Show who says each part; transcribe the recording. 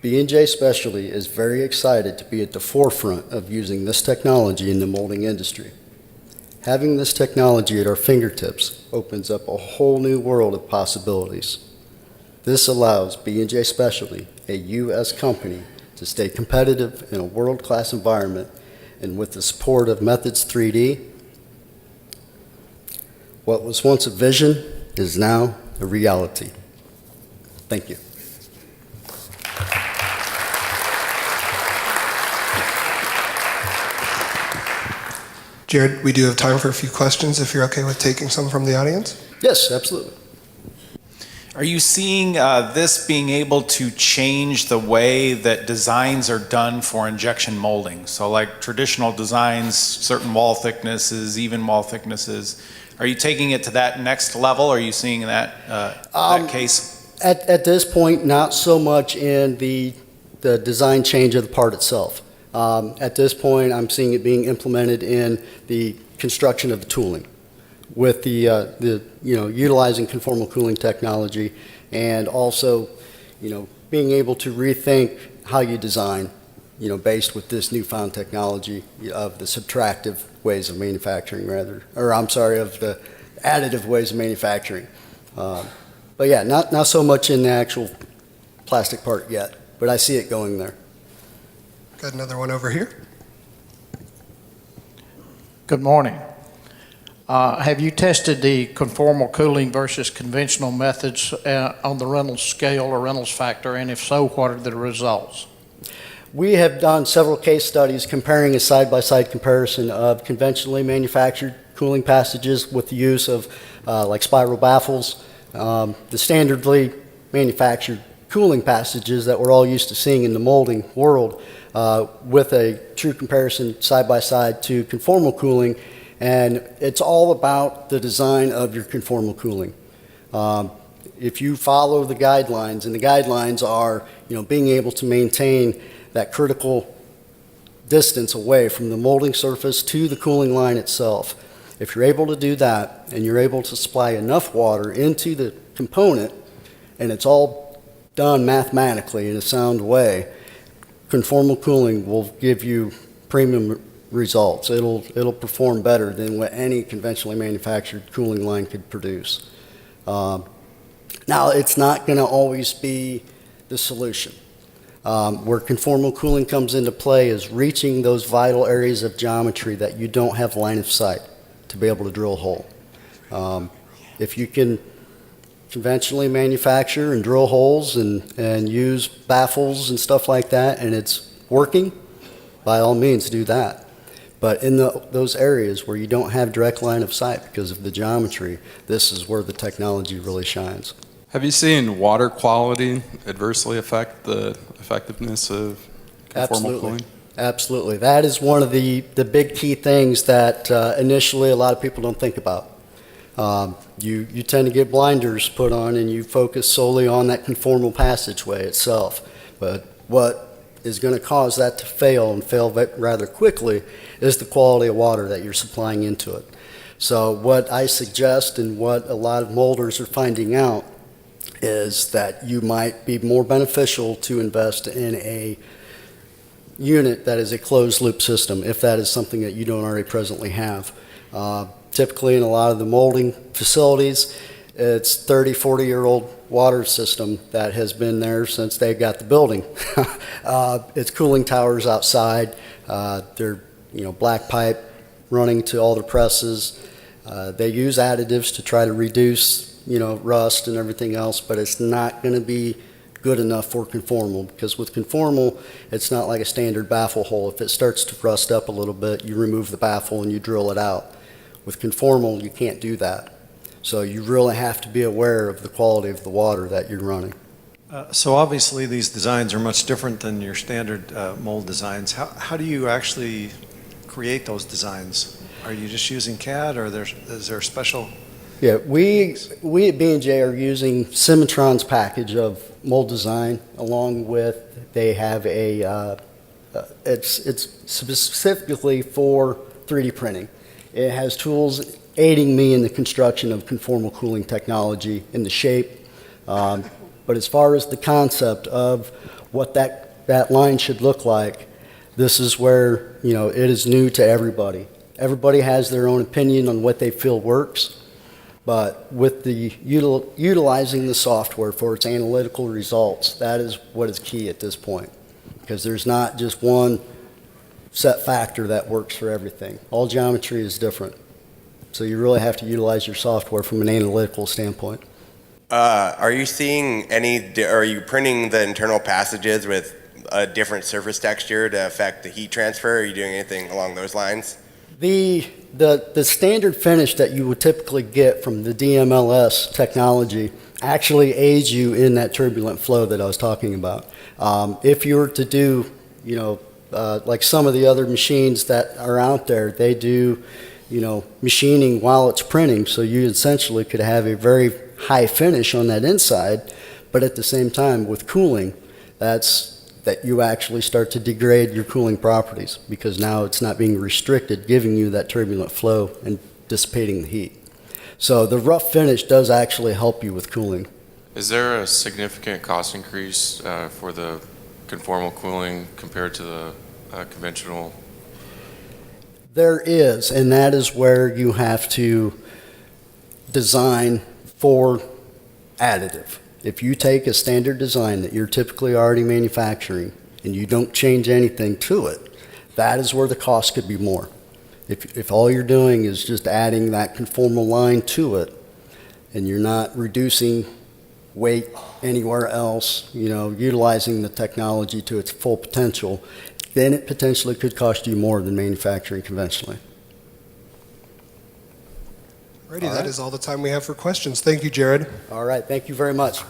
Speaker 1: B&J Specialty is very excited to be at the forefront of using this technology in the molding industry. Having this technology at our fingertips opens up a whole new world of possibilities. This allows B&J Specialty, a U.S. company, to stay competitive in a world-class environment, and with the support of Methods 3D, what was once a vision is now a reality. Thank you.
Speaker 2: Jarod, we do have time for a few questions if you're okay with taking some from the audience.
Speaker 1: Yes, absolutely.
Speaker 3: Are you seeing this being able to change the way that designs are done for injection molding? So like traditional designs, certain wall thicknesses, even wall thicknesses, are you taking it to that next level? Are you seeing that case?
Speaker 1: At this point, not so much in the design change of the part itself. At this point, I'm seeing it being implemented in the construction of the tooling, with the utilizing conformal cooling technology, and also, being able to rethink how you design, based with this newfound technology of the subtractive ways of manufacturing, of the additive ways of manufacturing. But yeah, not so much in the actual plastic part yet, but I see it going there.
Speaker 2: Got another one over here.
Speaker 4: Good morning. Have you tested the conformal cooling versus conventional methods on the Reynolds scale or Reynolds factor, and if so, what are the results?
Speaker 1: We have done several case studies comparing a side-by-side comparison of conventionally manufactured cooling passages with the use of like spiral baffles, the standardly manufactured cooling passages that we're all used to seeing in the molding world, with a true comparison side-by-side to conformal cooling. And it's all about the design of your conformal cooling. If you follow the guidelines, and the guidelines are, being able to maintain that critical distance away from the molding surface to the cooling line itself. If you're able to do that, and you're able to supply enough water into the component, and it's all done mathematically in a sound way, conformal cooling will give you premium results. It'll perform better than what any conventionally manufactured cooling line could produce. Now, it's not going to always be the solution. Where conformal cooling comes into play is reaching those vital areas of geometry that you don't have line of sight to be able to drill a hole. If you can conventionally manufacture and drill holes and use baffles and stuff like that, and it's working, by all means do that. But in those areas where you don't have direct line of sight because of the geometry, this is where the technology really shines.
Speaker 5: Have you seen water quality adversely affect the effectiveness of conformal cooling?
Speaker 1: Absolutely. That is one of the big key things that initially a lot of people don't think about. You tend to get blinders put on and you focus solely on that conformal passageway itself. But what is going to cause that to fail, and fail rather quickly, is the quality of water that you're supplying into it. So what I suggest, and what a lot of molders are finding out, is that you might be more beneficial to invest in a unit that is a closed loop system, if that is something that you don't already presently have. Typically in a lot of the molding facilities, it's 30, 40-year-old water system that has been there since they got the building. It's cooling towers outside. They're black pipe running to all the presses. They use additives to try to reduce rust and everything else, but it's not going to be good enough for conformal, because with conformal, it's not like a standard baffle hole. If it starts to rust up a little bit, you remove the baffle and you drill it out. With conformal, you can't do that. So you really have to be aware of the quality of the water that you're running.
Speaker 6: So obviously these designs are much different than your standard mold designs. How do you actually create those designs? Are you just using CAD, or is there special?
Speaker 1: Yeah, we at B&J are using Cimatron's package of mold design, along with, they have it's specifically for 3D printing. It has tools aiding me in the construction of conformal cooling technology in the shape. But as far as the concept of what that line should look like, this is where, it is new to everybody. Everybody has their own opinion on what they feel works, but with the utilizing the software for its analytical results, that is what is key at this point, because there's not just one set factor that works for everything. All geometry is different, so you really have to utilize your software from an analytical standpoint.
Speaker 7: Are you seeing are you printing the internal passages with a different surface texture to affect the heat transfer? Are you doing anything along those lines?
Speaker 1: The standard finish that you would typically get from the DMLS technology actually aids you in that turbulent flow that I was talking about. If you were to do, like some of the other machines that are out there, they do, machining while it's printing, so you essentially could have a very high finish on that inside, but at the same time with cooling, that you actually start to degrade your cooling properties, because now it's not being restricted, giving you that turbulent flow and dissipating the heat. So the rough finish does actually help you with cooling.
Speaker 8: Is there a significant cost increase for the conformal cooling compared to the conventional?
Speaker 1: There is, and that is where you have to design for additive. If you take a standard design that you're typically already manufacturing and you don't change anything to it, that is where the cost could be more. If all you're doing is just adding that conformal line to it and you're not reducing weight anywhere else, utilizing the technology to its full potential, then it potentially could cost you more than manufacturing conventionally.
Speaker 2: Alrighty, that is all the time we have for questions. Thank you, Jarod.
Speaker 1: All right, thank you very much.